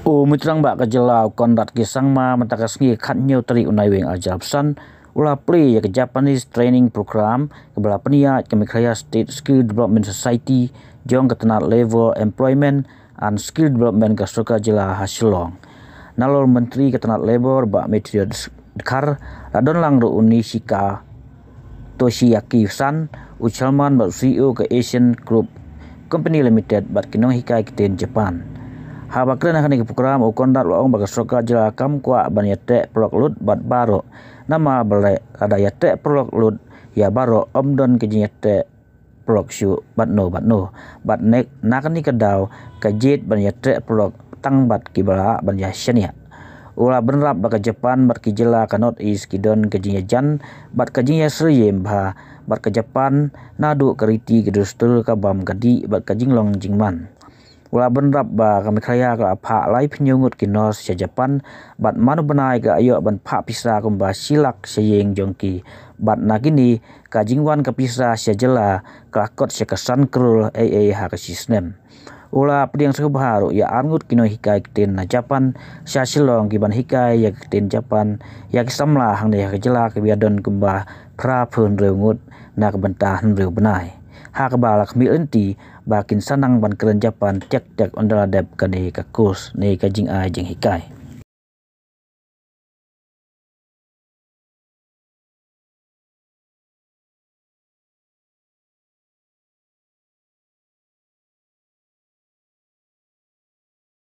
Mitrang ba kejelau kondat kisang ma mentakas ngi khat nyau tari unai weng ajalpsan ula pri ya ke Japanese training program kebala peniat kemikraya State Skill Development Society jong ketenat level employment and skill development ke Soka jela Hasilong. Nalor menteri ketenat labor ba metrio dekar radon lang ro uni shika Toshiaki San Uchalman ba CEO ke Asian Group Company Limited bat kinong hikai kiten Japan. Habakren akan ke program ukondat loong baga Soka jela kam kwa ban yate prok lut bat baro nama balai ada yate prok lut ya baro omdon ke yate prok shu bat no bat nek nakani kedau kajet ban yate prok tang bat kibala ban yashania ula benrap baga Japan bat kijela ka North East kidon ke jan bat kajinya sriyem ba bat ke Japan nadu keriti kedustul ka bam gadi bat kajinglong jingman. Ula benrap ba kami kaya ka apa lai penyungut kinos si Japan bat manu benai ka ayo ban pa pisa kumba silak seyeng jongki bat nagini ka jingwan ka pisa si jela kelakot si kesan krul ha ka sistem. Ula pediang sekebaharu ya angut kino hikai kiten na Japan si Silong kiban hikai ya kiten Japan ya kisamla hang ya kejela kebiadon kumba pra pun reungut na kebentahan reu benai. Hak balak milenti bakin sanang ban keren Japan tiak-tiak ondaladep kane kakus ne kajing ai jeng hikai.